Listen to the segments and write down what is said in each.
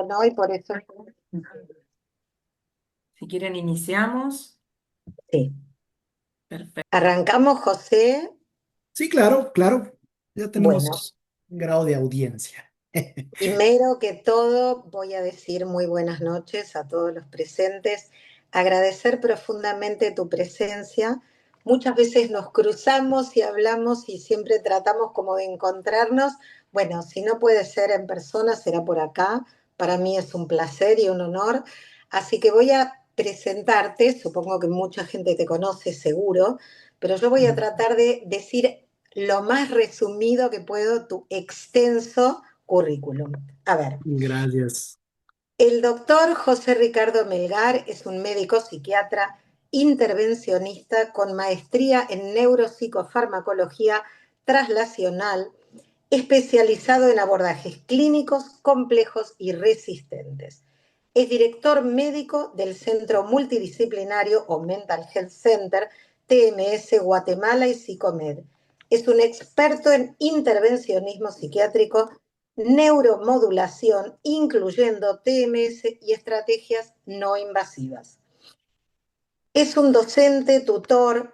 funcionó y por eso Si quieren, iniciamos. sí. Perfecto. Arrancamos, José. Sí, claro, claro. Ya Bueno, tenemos un grado de audiencia. primero que todo voy a decir muy buenas noches a todos los presentes, agradecer profundamente tu presencia. Muchas veces nos cruzamos y hablamos y siempre tratamos como de encontrarnos. Bueno, si no puede ser en persona, será por acá. Para mí es un placer y un honor. Así que voy a presentarte, supongo que mucha gente te conoce seguro, pero yo voy a tratar de decir lo más resumido que puedo tu extenso currículum. A ver, Gracias. el doctor José Ricardo Melgar es un médico psiquiatra intervencionista con maestría en neuropsicofarmacología traslacional, especializado en abordajes clínicos complejos y resistentes. Es director médico del Centro Multidisciplinario o Mental Health Center, TMS Guatemala y Psicomed. Es un experto en intervencionismo psiquiátrico, neuromodulación, incluyendo TMS y estrategias no invasivas. Es un docente, tutor,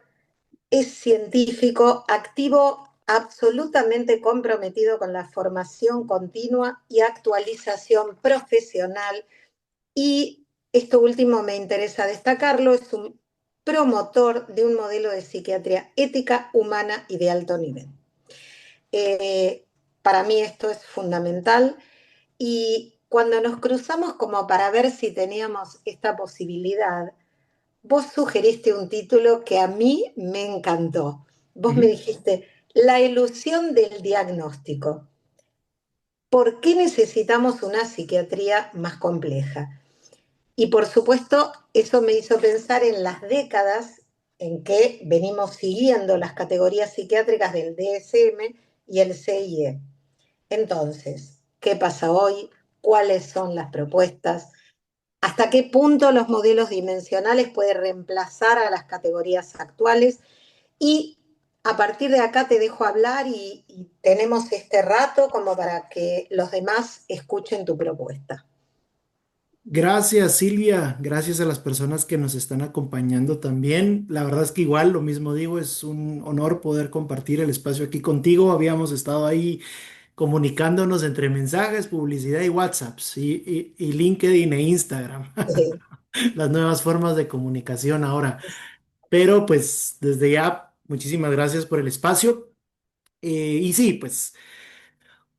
es científico, activo, absolutamente comprometido con la formación continua y actualización profesional. Y esto último me interesa destacarlo, es un promotor de un modelo de psiquiatría ética, humana y de alto nivel. Eh, para mí esto es fundamental y cuando nos cruzamos como para ver si teníamos esta posibilidad, vos sugeriste un título que a mí me encantó. Vos me Ujú. dijiste, la ilusión del diagnóstico. ¿Por qué necesitamos una psiquiatría más compleja? Y por supuesto, eso me hizo pensar en las décadas en que venimos siguiendo las categorías psiquiátricas del DSM y el CIE. Entonces, ¿qué pasa hoy? ¿Cuáles son las propuestas? ¿Hasta qué punto los modelos dimensionales pueden reemplazar a las categorías actuales? Y a partir de acá te dejo hablar y tenemos este rato como para que los demás escuchen tu propuesta. Gracias, Silvia. Gracias a las personas que nos están acompañando también. La verdad es que igual, lo mismo digo, es un honor poder compartir el espacio aquí contigo. Habíamos estado ahí comunicándonos entre mensajes, publicidad y WhatsApps y LinkedIn e Instagram. Sí. Las nuevas formas de comunicación ahora. Pero pues desde ya, muchísimas gracias por el espacio. Y sí, pues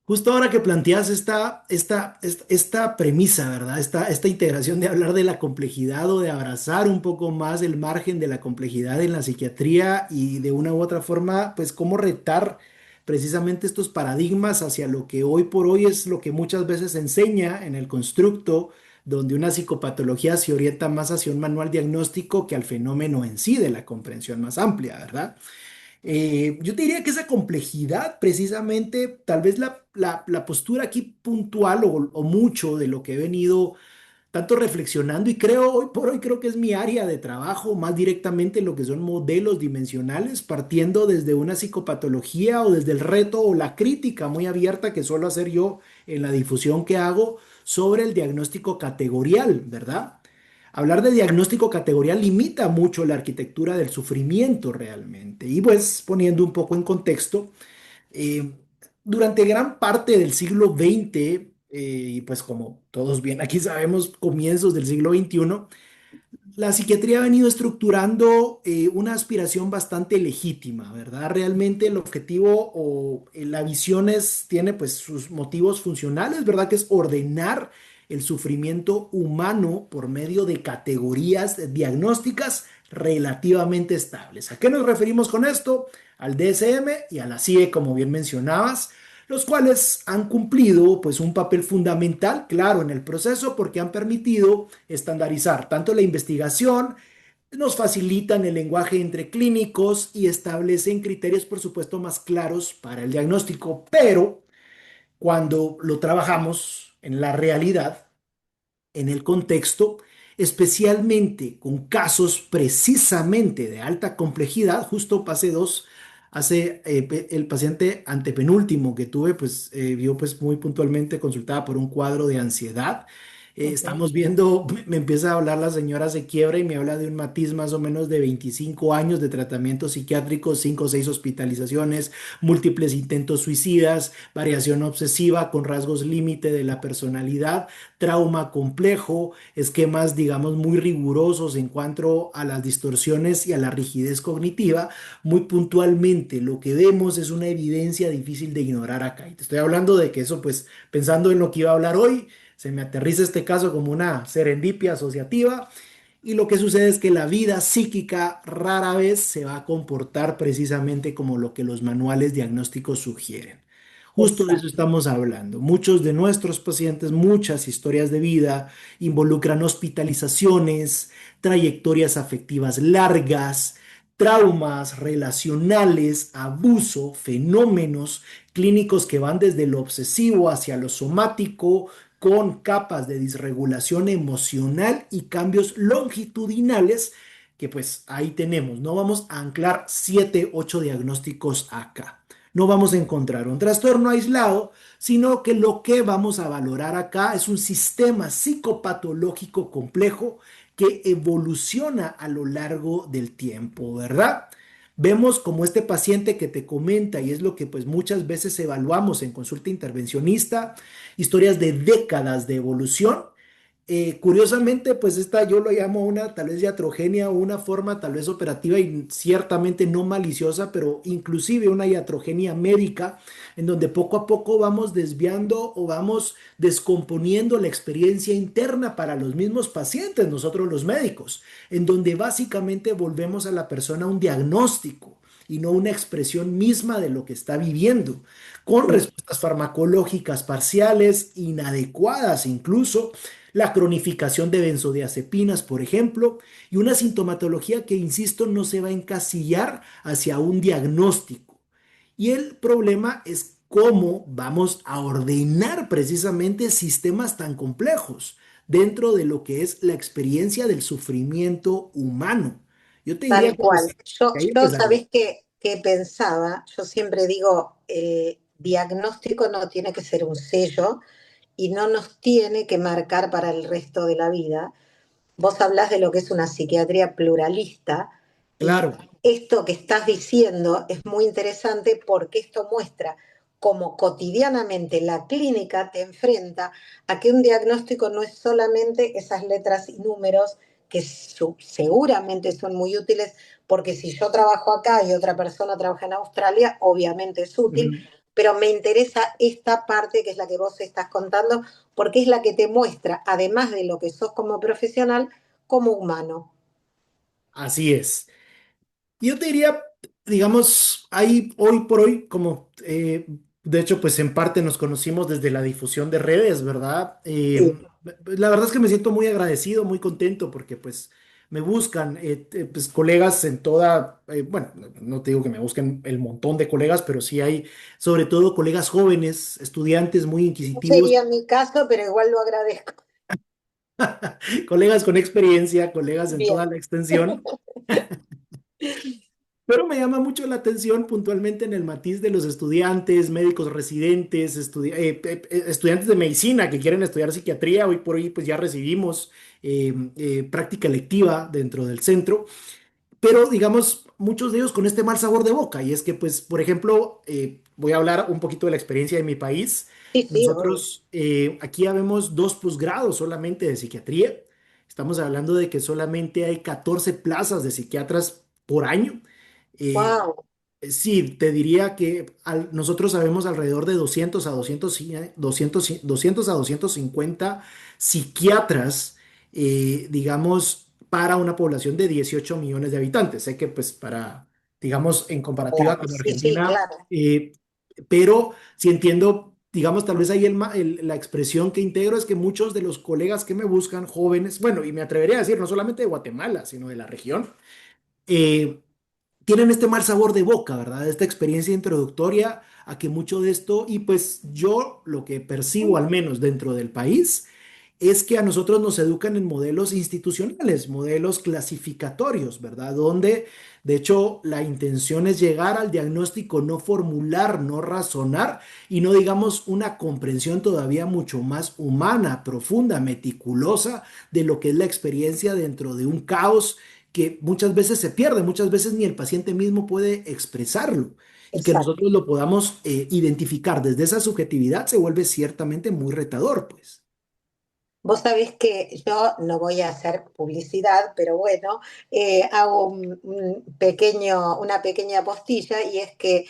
justo ahora que planteas esta premisa, ¿verdad? Esta integración de hablar de la complejidad o de abrazar un poco más el margen de la complejidad en la psiquiatría y de una u otra forma, pues cómo retar precisamente estos paradigmas hacia lo que hoy por hoy es lo que muchas veces se enseña en el constructo, donde una psicopatología se orienta más hacia un manual diagnóstico que al fenómeno en sí de la comprensión más amplia, ¿verdad? Yo te diría que esa complejidad, precisamente, tal vez la postura aquí puntual o mucho de lo que he venido tanto reflexionando y creo, hoy por hoy creo que es mi área de trabajo, más directamente lo que son modelos dimensionales, partiendo desde una psicopatología o desde el reto o la crítica muy abierta que suelo hacer yo en la difusión que hago sobre el diagnóstico categorial, ¿verdad? Hablar de diagnóstico categorial limita mucho la arquitectura del sufrimiento realmente. Y pues poniendo un poco en contexto, eh, durante gran parte del siglo XX, y pues como todos bien aquí sabemos, comienzos del siglo XXI, la psiquiatría ha venido estructurando una aspiración bastante legítima, ¿verdad? Realmente el objetivo o la visión tiene pues sus motivos funcionales, ¿verdad? Que es ordenar el sufrimiento humano por medio de categorías diagnósticas relativamente estables. ¿A qué nos referimos con esto? Al DSM y a la CIE, como bien mencionabas, los cuales han cumplido pues un papel fundamental, claro, en el proceso porque han permitido estandarizar tanto la investigación, nos facilitan el lenguaje entre clínicos y establecen criterios, por supuesto, más claros para el diagnóstico, pero cuando lo trabajamos en la realidad, en el contexto, especialmente con casos precisamente de alta complejidad, justo pasé dos el paciente antepenúltimo que tuve, pues vio pues muy puntualmente consultada por un cuadro de ansiedad. Ujú. Estamos viendo, me empieza a hablar la señora, se quiebra y me habla de un matiz más o menos de 25 años de tratamiento psiquiátrico, 5 o 6 hospitalizaciones, múltiples intentos suicidas, variación obsesiva con rasgos límite de la personalidad, trauma complejo, esquemas, digamos, muy rigurosos en cuanto a las distorsiones y a la rigidez cognitiva. Muy puntualmente, lo que vemos es una evidencia difícil de ignorar acá. Y te estoy hablando de que eso, pues, pensando en lo que iba a hablar hoy, se me aterriza este caso como una serendipia asociativa. Y lo que sucede es que la vida psíquica rara vez se va a comportar precisamente como lo que los manuales diagnósticos sugieren. Justo de eso Exacto. estamos hablando. Muchos de nuestros pacientes, muchas historias de vida involucran hospitalizaciones, trayectorias afectivas largas, traumas relacionales, abuso, fenómenos clínicos que van desde lo obsesivo hacia lo somático, con capas de disregulación emocional y cambios longitudinales que pues ahí tenemos. No vamos a anclar 7, 8 diagnósticos acá. No vamos a encontrar un trastorno aislado, sino que lo que vamos a valorar acá es un sistema psicopatológico complejo que evoluciona a lo largo del tiempo, ¿verdad? Vemos como este paciente que te comenta, y es lo que pues muchas veces evaluamos en consulta intervencionista, historias de décadas de evolución. Curiosamente, pues esta yo lo llamo una tal vez iatrogenia o una forma tal vez operativa y ciertamente no maliciosa, pero inclusive una iatrogenia médica, en donde poco a poco vamos desviando o vamos descomponiendo la experiencia interna para los mismos pacientes, nosotros los médicos, en donde básicamente volvemos a la persona un diagnóstico y no una expresión misma de lo que está viviendo, con Sí. respuestas farmacológicas parciales, inadecuadas incluso, la cronificación de benzodiazepinas, por ejemplo, y una sintomatología que, insisto, no se va a encasillar hacia un diagnóstico. Y el problema es cómo vamos a ordenar precisamente sistemas tan complejos dentro de lo que es la experiencia del sufrimiento humano. Yo te diría Tal que, pues, cual. Yo, que ahí yo empezaría. ¿sabés qué pensaba? Yo siempre digo, el diagnóstico no tiene que ser un sello y no nos tiene que marcar para el resto de la vida. Vos hablás de lo que es una psiquiatría pluralista y Claro, esto que estás diciendo es muy interesante porque esto muestra cómo cotidianamente la clínica te enfrenta a que un diagnóstico no es solamente esas letras y números que seguramente son muy útiles, porque si yo trabajo acá y otra persona trabaja en Australia, obviamente es útil, ujú, pero me interesa esta parte que es la que vos estás contando, porque es la que te muestra, además de lo que sos como profesional, como humano. así es. Yo te diría, digamos, hay hoy por hoy, como de hecho, pues en parte nos conocimos desde la difusión de redes, ¿verdad? Sí. La verdad es que me siento muy agradecido, muy contento, porque pues me buscan pues, colegas en toda, bueno, no te digo que me busquen el montón de colegas, pero sí hay sobre todo colegas jóvenes, estudiantes muy No inquisitivos, sería mi caso, pero igual lo agradezco. colegas con experiencia, colegas en toda Bien. la extensión. Pero me llama mucho la atención puntualmente en el matiz de los estudiantes, médicos residentes, estudiantes de medicina que quieren estudiar psiquiatría. Hoy por hoy pues ya recibimos práctica electiva dentro del centro, pero digamos muchos de ellos con este mal sabor de boca. Y es que pues, por ejemplo, voy a hablar un poquito de la experiencia de mi país. Sí, sí, obvio. Nosotros aquí habemos 2 posgrados solamente de psiquiatría. Estamos hablando de que solamente hay 14 plazas de psiquiatras por año. Eh, Wow. sí, te diría que nosotros sabemos alrededor de 200 a 200 a 250 psiquiatras, digamos, para una población de 18 millones de habitantes. Sé que pues para, digamos, en comparativa con Sí, sí, Argentina, claro. pero si entiendo, digamos, tal vez ahí la expresión que integro es que muchos de los colegas que me buscan, jóvenes, bueno, y me atrevería a decir, no solamente de Guatemala, sino de la región, eh, tienen este mal sabor de boca, ¿verdad? Esta experiencia introductoria a que mucho de esto, y pues yo lo que percibo al menos dentro del país, es que a nosotros nos educan en modelos institucionales, modelos clasificatorios, ¿verdad? Donde, de hecho, la intención es llegar al diagnóstico, no formular, no razonar y no digamos una comprensión todavía mucho más humana, profunda, meticulosa de lo que es la experiencia dentro de un caos que muchas veces se pierde, muchas veces ni el paciente mismo puede expresarlo y que Exacto. nosotros lo podamos identificar desde esa subjetividad se vuelve ciertamente muy retador, pues. Vos sabés que yo no voy a hacer publicidad, pero bueno, hago una pequeña postilla y es que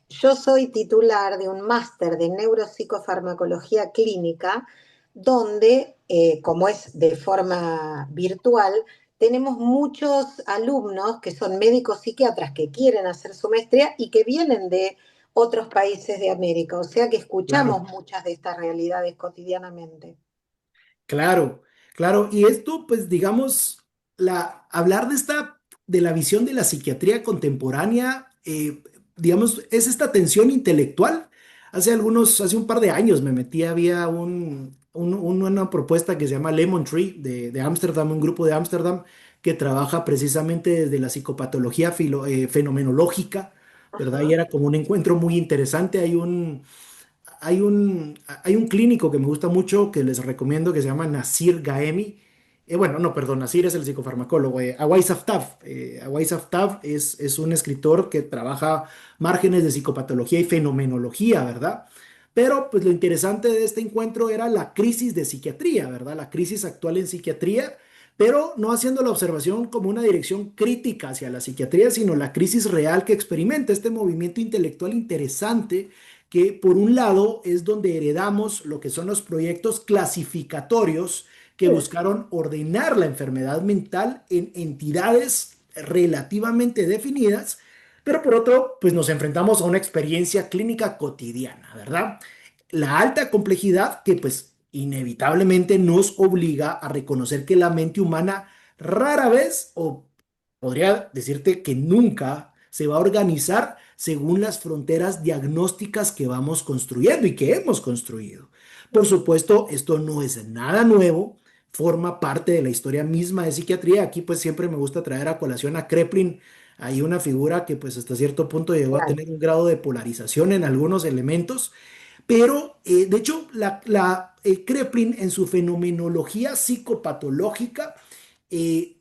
yo soy titular de un máster de neuropsicofarmacología clínica, donde, como es de forma virtual, tenemos muchos alumnos que son médicos psiquiatras que quieren hacer su maestría y que vienen de otros países de América, o sea que escuchamos Claro. muchas de estas realidades cotidianamente. Claro, claro. Y esto, pues, digamos, hablar de la visión de la psiquiatría contemporánea, digamos, es esta tensión intelectual. Hace un par de años me metí, había una propuesta que se llama Lemon Tree de Ámsterdam, un grupo de Ámsterdam que trabaja precisamente desde la psicopatología fenomenológica, ¿verdad? Y Ajá. era como un encuentro muy interesante. Hay un clínico que me gusta mucho, que les recomiendo, que se llama Nasir Gaemi. Bueno, no, perdón, Nasir es el psicofarmacólogo. Awais Aftab. Awais Aftab es un escritor que trabaja márgenes de psicopatología y fenomenología, ¿verdad? Pero pues lo interesante de este encuentro era la crisis de psiquiatría, ¿verdad? La crisis actual en psiquiatría, pero no haciendo la observación como una dirección crítica hacia la psiquiatría, sino la crisis real que experimenta este movimiento intelectual interesante que por un lado es donde heredamos lo que son los proyectos clasificatorios que Sí. buscaron ordenar la enfermedad mental en entidades relativamente definidas, pero por otro, pues nos enfrentamos a una experiencia clínica cotidiana, ¿verdad? La alta complejidad que pues inevitablemente nos obliga a reconocer que la mente humana rara vez, o podría decirte que nunca, se va a organizar según las fronteras diagnósticas que vamos construyendo y que hemos construido. Por supuesto, esto no es nada nuevo, forma parte de la historia misma de psiquiatría. Aquí pues siempre me gusta traer a colación a Kreplin. Hay una figura que pues hasta cierto punto llegó a Claro. tener un grado de polarización en algunos elementos, pero de hecho Kreplin en su fenomenología psicopatológica,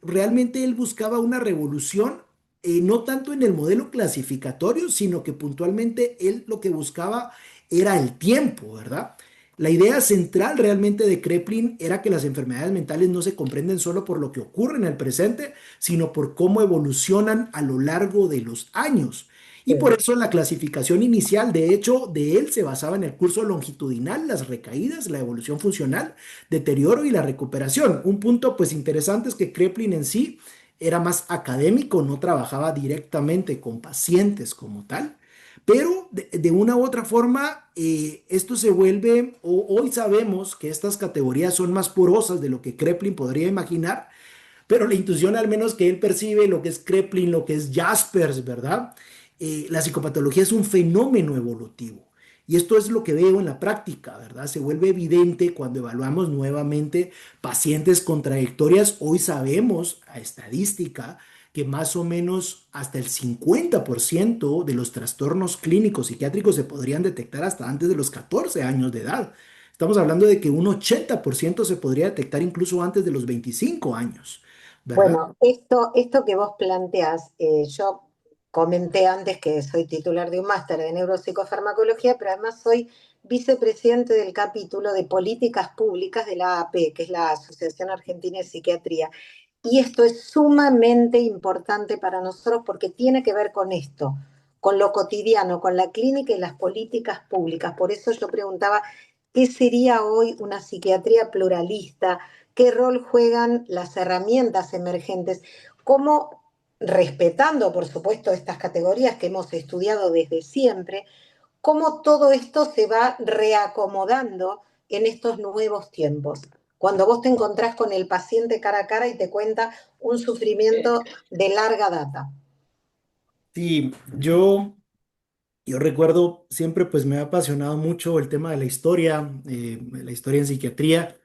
realmente él buscaba una revolución, no tanto en el modelo clasificatorio, sino que puntualmente él lo que buscaba era el tiempo, ¿verdad? La idea central realmente de Kreplin era que las enfermedades mentales no se comprenden solo por lo que ocurre en el presente, sino por cómo evolucionan a lo largo de los años. Y por Sí. eso la clasificación inicial, de hecho, de él se basaba en el curso longitudinal, las recaídas, la evolución funcional, deterioro y la recuperación. Un punto pues interesante es que Kreplin en sí era más académico, no trabajaba directamente con pacientes como tal, pero de una u otra forma esto se vuelve, o hoy sabemos que estas categorías son más porosas de lo que Kreplin podría imaginar, pero la intuición al menos que él percibe, lo que es Kreplin, lo que es Jaspers, ¿verdad? La psicopatología es un fenómeno evolutivo. Y esto es lo que veo en la práctica, ¿verdad? Se vuelve evidente cuando evaluamos nuevamente pacientes con trayectorias. Hoy sabemos a estadística que más o menos hasta el 50% de los trastornos clínicos psiquiátricos se podrían detectar hasta antes de los 14 años de edad. Estamos hablando de que un 80% se podría detectar incluso antes de los 25 años, ¿verdad? Bueno, esto que vos planteás, yo comenté antes que soy titular de un máster de neuropsicofarmacología, pero además soy vicepresidente del capítulo de políticas públicas de la AAP, que es la Asociación Argentina de Psiquiatría. Y esto es sumamente importante para nosotros porque tiene que ver con esto, con lo cotidiano, con la clínica y las políticas públicas. Por eso yo preguntaba, ¿qué sería hoy una psiquiatría pluralista? ¿Qué rol juegan las herramientas emergentes? ¿Cómo, respetando, por supuesto, estas categorías que hemos estudiado desde siempre, cómo todo esto se va reacomodando en estos nuevos tiempos? Cuando vos te encontrás con el paciente cara a cara y te cuenta un sufrimiento de larga data. Sí, yo recuerdo siempre pues me ha apasionado mucho el tema de la historia en psiquiatría.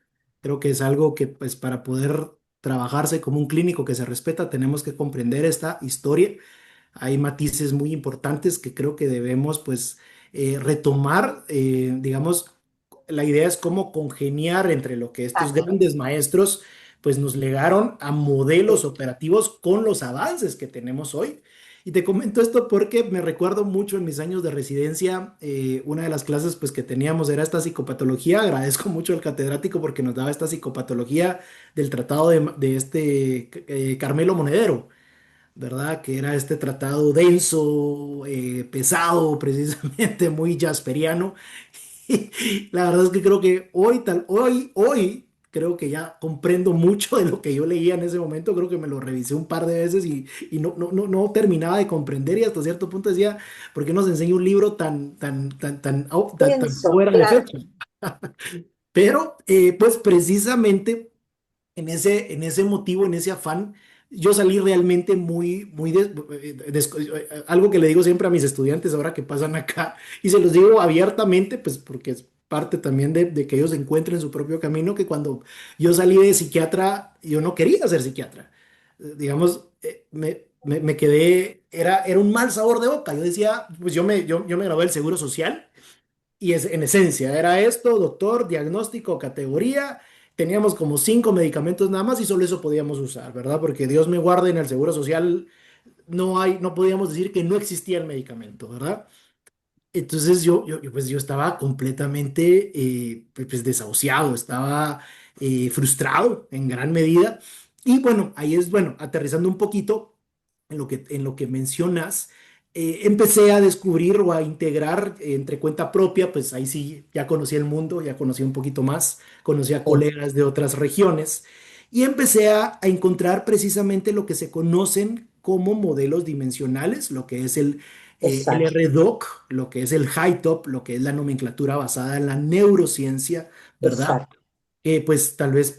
Creo que es algo que pues para poder trabajarse como un clínico que se respeta tenemos que comprender esta historia. Hay matices muy importantes que creo que debemos pues retomar, digamos, la idea es cómo congeniar entre lo que estos Exacto. grandes maestros pues nos legaron a modelos operativos con los avances que tenemos hoy. Y te comento esto porque me recuerdo mucho en mis años de residencia, una de las clases pues que teníamos era esta psicopatología. Agradezco mucho al catedrático porque nos daba esta psicopatología del tratado de este Carmelo Monedero, ¿verdad? Que era este tratado denso, pesado, precisamente muy jasperiano. La verdad es que creo que hoy, creo que ya comprendo mucho de lo que yo leía en ese momento. Creo que me lo revisé un par de veces y no terminaba de comprender y hasta cierto punto decía, ¿por qué nos enseña un libro tan Pienso, fuera de claro. fecha? Pero, pues precisamente en ese motivo, en ese afán, yo salí realmente algo que le digo siempre a mis estudiantes ahora que pasan acá, y se los digo abiertamente, pues porque es parte también de que ellos encuentren su propio camino, que cuando yo salí de psiquiatra, yo no quería ser psiquiatra. Digamos, me quedé, era un mal sabor de boca. Yo decía, pues yo me gradué del Seguro Social y en esencia, era esto, doctor, diagnóstico, categoría. Teníamos como 5 medicamentos nada más y solo eso podíamos usar, ¿verdad? Porque Dios me guarde, en el Seguro Social no podíamos decir que no existía el medicamento, ¿verdad? Entonces pues yo estaba completamente pues desahuciado, estaba frustrado en gran medida. Y bueno, ahí es, bueno, aterrizando un poquito en lo que mencionas, empecé a descubrir o a integrar entre cuenta propia, pues ahí sí ya conocí el mundo, ya conocí un poquito más, conocí a Sí, colegas de otras regiones y empecé a encontrar precisamente lo que se conocen como modelos dimensionales, lo que es el exacto, RDoC, lo que es el HiTOP, lo que es la nomenclatura basada en la neurociencia, ¿verdad? exacto. Pues tal vez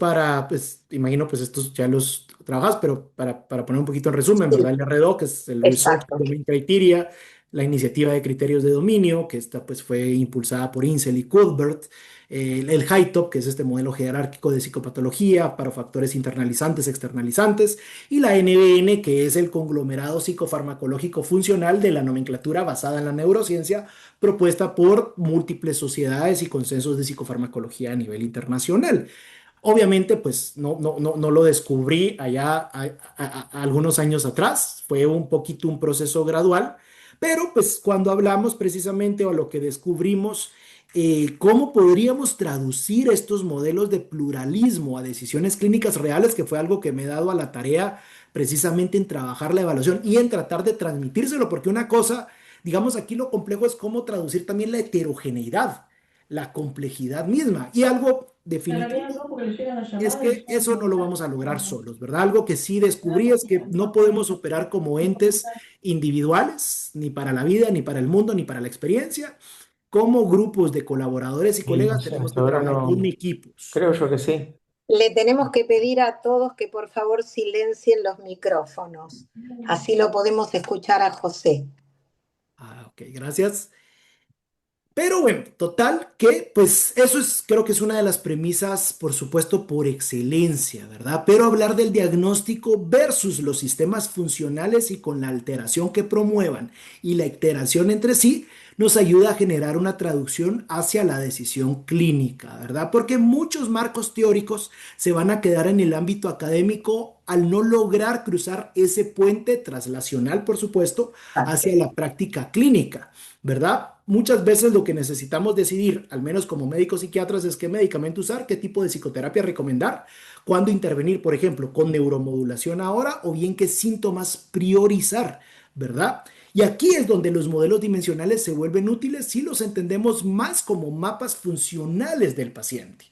pues imagino, pues estos ya los trabajas, pero para poner un poquito en resumen, ¿verdad? Sí, El RDoC es el Research exacto. Domain Criteria, la iniciativa de criterios de dominio, que esta pues fue impulsada por Insel y Cuthbert, el HiTOP, que es este modelo jerárquico de psicopatología para factores internalizantes, externalizantes, y la NBN, que es el conglomerado psicofarmacológico funcional de la nomenclatura basada en la neurociencia propuesta por múltiples sociedades y consensos de psicofarmacología a nivel internacional. Obviamente, pues no lo descubrí allá algunos años atrás, fue un poquito un proceso gradual, pero pues cuando hablamos precisamente o lo que descubrimos, cómo podríamos traducir estos modelos de pluralismo a decisiones clínicas reales, que fue algo que me he dado a la tarea precisamente en trabajar la evaluación y en tratar de transmitírselo, porque una cosa, digamos, aquí lo complejo es cómo traducir también la heterogeneidad, la complejidad misma. Y algo En realidad definitivo no, porque le llegan las es llamadas y que son eso no lo como... vamos a lograr solos, ¿verdad? Algo que sí descubrí es que no podemos operar como entes individuales, ni para la vida, ni para el mundo, ni para la experiencia. Como grupos de colaboradores y Y no colegas sé, tenemos hasta que ahora trabajar no, con equipos. creo yo que sí. Le tenemos que pedir a todos que por favor silencien los micrófonos. Así lo podemos escuchar a José. Ok, gracias. Pero bueno, total, que pues eso creo que es una de las premisas, por supuesto, por excelencia, ¿verdad? Pero hablar del diagnóstico versus los sistemas funcionales y con la alteración que promuevan y la iteración entre sí, nos ayuda a generar una traducción hacia la decisión clínica, ¿verdad? Porque muchos marcos teóricos se van a quedar en el ámbito académico al no lograr cruzar ese puente traslacional, por supuesto, Exacto. hacia la práctica clínica. ¿Verdad? Muchas veces lo que necesitamos decidir, al menos como médicos psiquiatras, es qué medicamento usar, qué tipo de psicoterapia recomendar, cuándo intervenir, por ejemplo, con neuromodulación ahora o bien qué síntomas priorizar, ¿verdad? Y aquí es donde los modelos dimensionales se vuelven útiles si los entendemos más como mapas funcionales del paciente.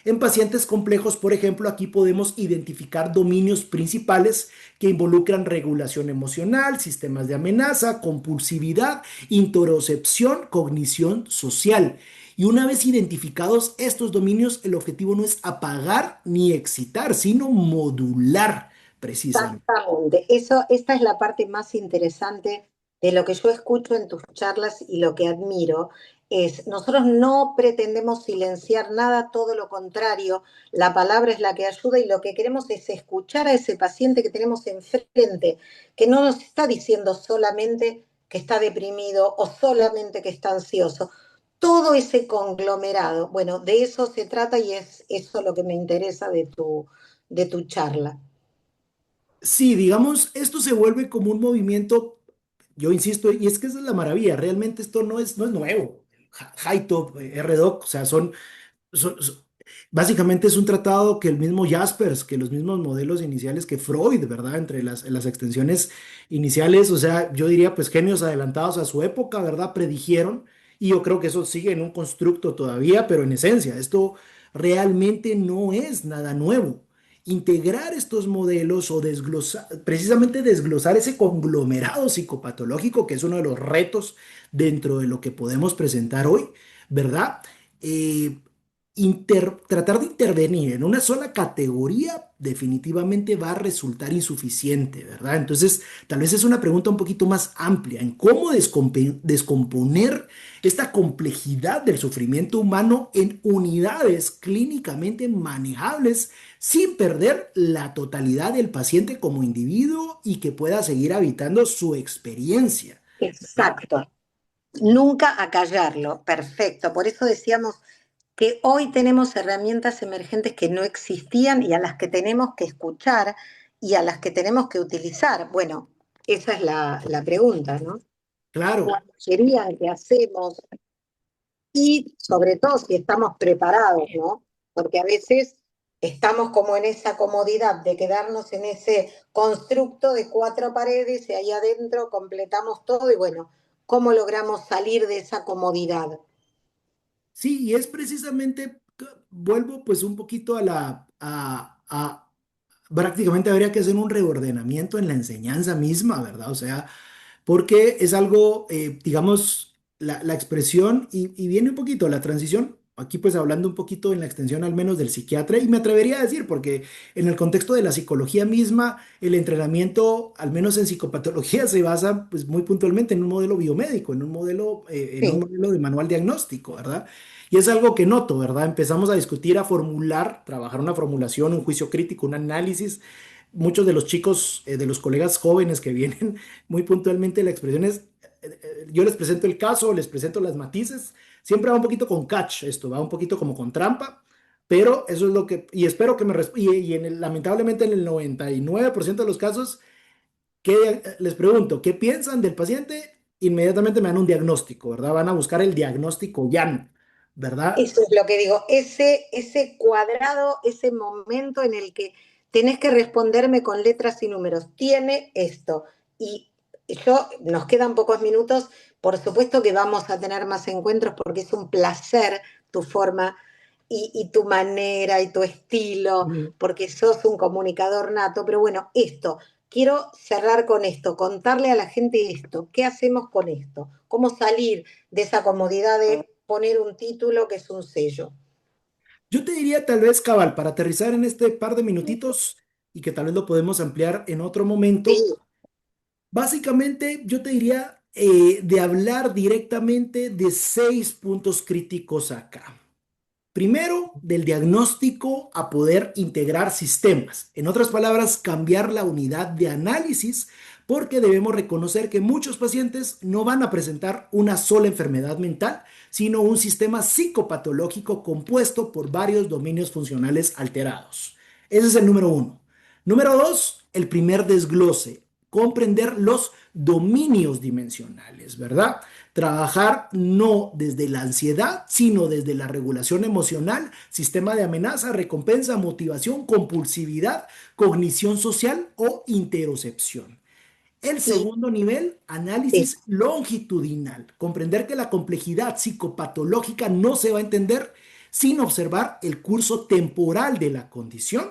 En pacientes complejos, por ejemplo, aquí podemos identificar dominios principales que involucran regulación emocional, sistemas de amenaza, compulsividad, interocepción, cognición social. Y una vez identificados estos dominios, el objetivo no es apagar ni excitar, sino modular precisamente. Exactamente. Esta es la parte más interesante de lo que yo escucho en tus charlas y lo que admiro, nosotros no pretendemos silenciar nada, todo lo contrario, la palabra es la que ayuda y lo que queremos es escuchar a ese paciente que tenemos enfrente, que no nos está diciendo solamente que está deprimido o solamente que está ansioso. Todo ese conglomerado, bueno, de eso se trata y es eso lo que me interesa de tu charla. Sí, digamos, esto se vuelve como un movimiento, yo insisto, y es que esa es la maravilla, realmente esto no es nuevo. Hightop, RDoc, o sea, son- básicamente es un tratado que el mismo Jaspers, que los mismos modelos iniciales que Freud, ¿verdad? Entre las extensiones iniciales, o sea, yo diría pues genios adelantados a su época, ¿verdad? Predijeron, y yo creo que eso sigue en un constructo todavía, pero en esencia, esto realmente no es nada nuevo. Integrar estos modelos o desglosar, precisamente desglosar ese conglomerado psicopatológico, que es uno de los retos dentro de lo que podemos presentar hoy, ¿verdad? Eh, tratar de intervenir en una sola categoría definitivamente va a resultar insuficiente, ¿verdad? Entonces, tal vez es una pregunta un poquito más amplia en cómo descomponer esta complejidad del sufrimiento humano en unidades clínicamente manejables sin perder la totalidad del paciente como individuo y que pueda seguir habitando su experiencia. Exacto. Nunca acallarlo, perfecto. Por eso decíamos que hoy tenemos herramientas emergentes que no existían y a las que tenemos que escuchar y a las que tenemos que utilizar. Bueno, esa es la pregunta, ¿no? Claro. ¿Cuál sería que hacemos? Y sobre todo si estamos preparados, ¿no? Porque a veces estamos como en esa comodidad de quedarnos en ese constructo de cuatro paredes y ahí adentro completamos todo y bueno, ¿cómo logramos salir de esa comodidad? Sí, y es precisamente, vuelvo pues un poquito prácticamente habría que hacer un reordenamiento en la enseñanza misma, ¿verdad? O sea, porque es algo, digamos, la expresión y viene un poquito la transición, aquí pues hablando un poquito en la extensión al menos del psiquiatra, y me atrevería a decir, porque en el contexto de la psicología misma, el entrenamiento, al menos en psicopatología, se basa pues muy puntualmente en un modelo biomédico, en un Sí, modelo de manual diagnóstico, ¿verdad? Y es algo que noto, ¿verdad? Empezamos a discutir, a formular, trabajar una formulación, un juicio crítico, un análisis. Muchos de los chicos, de los colegas jóvenes que vienen, muy puntualmente la expresión es, yo les presento el caso, les presento las matices, siempre va un poquito con catch esto, va un poquito como con trampa, pero eso es lo que, y espero que lamentablemente en el 99% de los casos, les pregunto, ¿qué piensan del paciente? Inmediatamente me dan un diagnóstico, ¿verdad? Van a buscar el diagnóstico llano, ¿verdad? eso es lo que digo, ese cuadrado, ese momento en el que tenés que responderme con letras y números, tiene esto. Y nos quedan pocos minutos, por supuesto que vamos a tener más encuentros porque es un placer tu forma y tu manera y tu estilo, Mm. porque sos un comunicador nato, pero bueno, esto, quiero cerrar con esto, contarle a la gente esto, ¿qué hacemos con esto? ¿Cómo salir de esa comodidad de poner un título que es un sello? Yo te diría tal vez, Cabal, para aterrizar en este par de minutitos y que tal vez lo podemos ampliar en otro momento. Sí, Básicamente, yo te diría de hablar directamente de 6 puntos críticos acá. Primero, del diagnóstico a poder integrar sistemas. En otras palabras, cambiar la unidad de análisis, porque debemos reconocer que muchos pacientes no van a presentar una sola enfermedad mental, sino un sistema psicopatológico compuesto por varios dominios funcionales alterados. Ese es el número uno. Número dos, el primer desglose, comprender los dominios dimensionales, ¿verdad? Trabajar no desde la ansiedad, sino desde la regulación emocional, sistema de amenaza, recompensa, motivación, compulsividad, cognición social o interocepción. El y segundo nivel, es, análisis longitudinal. Comprender que la complejidad psicopatológica no se va a entender sin observar el curso temporal de la condición.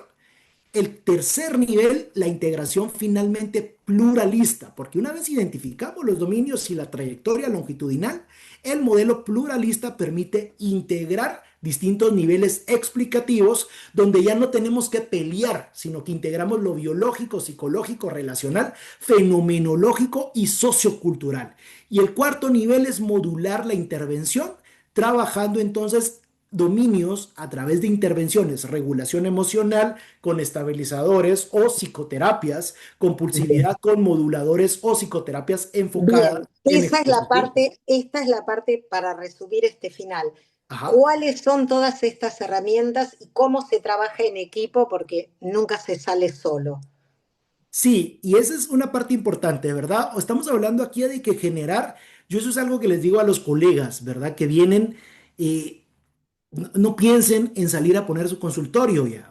El tercer nivel, la integración finalmente pluralista, porque una vez identificamos los dominios y la trayectoria longitudinal, el modelo pluralista permite integrar distintos niveles explicativos donde ya no tenemos que pelear, sino que integramos lo biológico, psicológico, relacional, fenomenológico y sociocultural. Y el cuarto nivel es modular la intervención trabajando entonces dominios a través de intervenciones, regulación emocional con estabilizadores o psicoterapias, compulsividad con moduladores o psicoterapias enfocadas Bien, en esa es la exposición. parte, esta es la parte para resumir este final. Ajá. ¿Cuáles son todas estas herramientas y cómo se trabaja en equipo? Porque nunca se sale solo. Sí, y esa es una parte importante, ¿verdad? Estamos hablando aquí de que generar, yo eso es algo que les digo a los colegas, ¿verdad? Que vienen, no piensen en salir a poner su consultorio ya.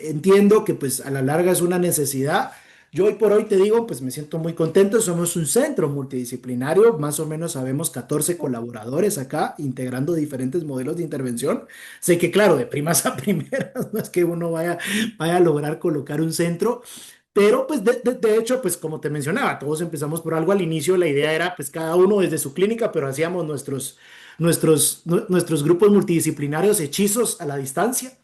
Entiendo que pues a la larga es una necesidad. Yo hoy por hoy te digo, pues me siento muy contento. Somos un centro multidisciplinario, más o menos sabemos 14 colaboradores acá, integrando diferentes modelos de intervención. Sé que claro, de primas a primeras, no es que uno vaya a lograr colocar un centro, pero pues de hecho, pues como te mencionaba, todos empezamos por algo al inicio. La idea era pues cada uno desde su clínica, pero hacíamos nuestros grupos multidisciplinarios hechizos a la distancia,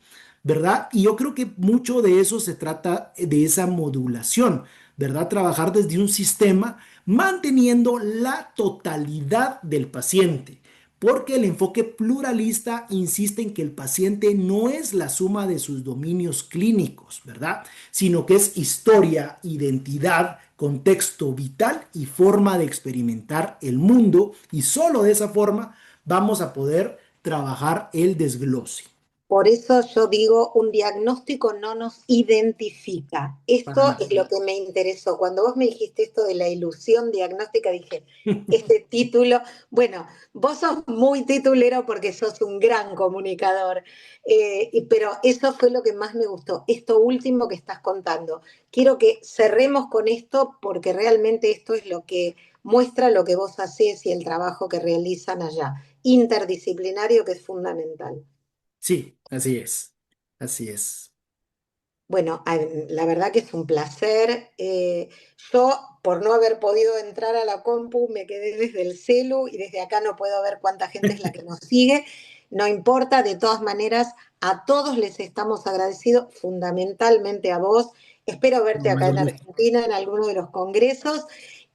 ¿verdad? Y yo creo que mucho de eso se trata de esa modulación, ¿verdad? Trabajar desde un sistema manteniendo la totalidad del paciente, porque el enfoque pluralista insiste en que el paciente no es la suma de sus dominios clínicos, ¿verdad? Sino que es historia, identidad, contexto vital y forma de experimentar el mundo, y solo de esa forma vamos a poder trabajar el desglose. Por eso yo digo, un diagnóstico no nos identifica. Para Esto es nada. lo que me interesó. Cuando vos me dijiste esto de la ilusión diagnóstica, dije, este título, bueno, vos sos muy titulero porque sos un gran comunicador, pero eso fue lo que más me gustó, esto último que estás contando. Quiero que cerremos con esto porque realmente esto es lo que muestra lo que vos hacés y el trabajo que realizan allá, interdisciplinario, que es fundamental. Sí, así es. Así es. Bueno, la verdad que es un placer. Yo, por no haber podido entrar a la compu, me quedé desde el celu y desde acá no puedo ver cuánta gente es la que nos sigue. No importa, de todas maneras, a todos les estamos agradecidos, fundamentalmente a vos. Espero verte Con acá mayor en gusto. Argentina en alguno de los congresos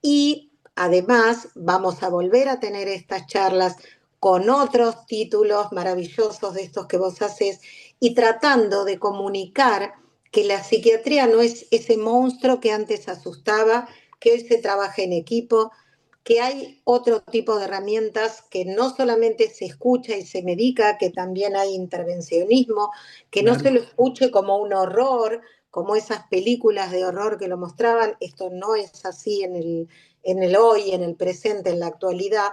y además vamos a volver a tener estas charlas con otros títulos maravillosos de estos que vos haces y tratando de comunicar que la psiquiatría no es ese monstruo que antes asustaba, que hoy se trabaja en equipo, que hay otro tipo de herramientas que no solamente se escucha y se medica, que también hay intervencionismo, que no se Claro. lo escuche como un horror, como esas películas de horror que lo mostraban, esto no es así en el hoy, en el presente, en la actualidad.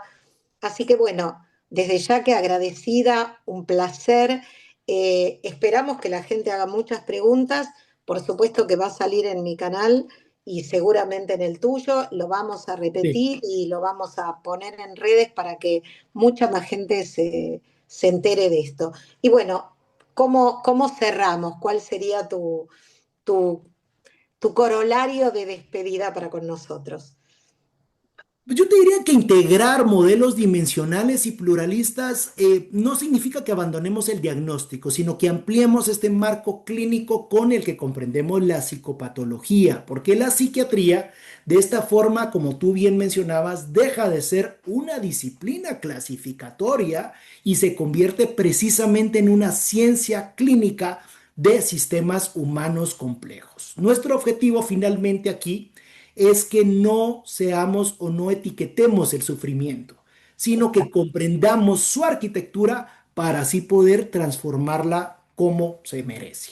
Así que bueno, desde ya que agradecida, un placer. Esperamos que la gente haga muchas preguntas. Por supuesto que va a salir en mi canal y seguramente en el tuyo. Lo vamos a Sí. repetir y lo vamos a poner en redes para que mucha más gente se entere de esto. Y bueno, ¿cómo cerramos? ¿Cuál sería tu, tu corolario de despedida para con nosotros? Pues yo te diría que integrar modelos dimensionales y pluralistas no significa que abandonemos el diagnóstico, sino que ampliemos este marco clínico con el que comprendemos la psicopatología, porque la psiquiatría, de esta forma, como tú bien mencionabas, deja de ser una disciplina clasificatoria y se convierte precisamente en una ciencia clínica de sistemas humanos complejos. Nuestro objetivo finalmente aquí es que no seamos o no etiquetemos el sufrimiento, sino que comprendamos su arquitectura para así poder transformarla como se merece.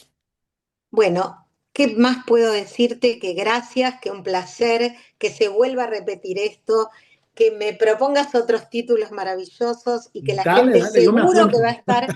Bueno, ¿qué más puedo decirte que gracias, que un placer, que se vuelva a repetir esto, que me propongas otros títulos maravillosos y que la Dale, gente dale, yo me seguro que apunto. va a estar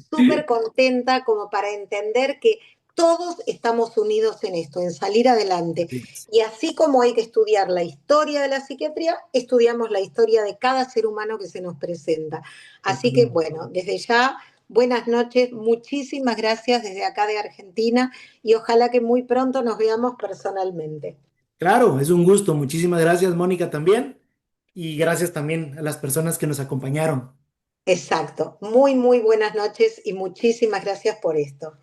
súper contenta como para entender que todos estamos unidos en esto, en salir adelante. Así es. Y así como hay que estudiar la historia de la psiquiatría, estudiamos la historia de cada ser humano que se nos presenta. Así que Totalmente. bueno, desde ya, buenas noches, muchísimas gracias desde acá de Argentina y ojalá que muy pronto nos veamos personalmente. Claro, es un gusto. Muchísimas gracias, Mónica, también. Y gracias también a las personas que nos acompañaron. Exacto. Muy, muy buenas noches y muchísimas gracias por esto.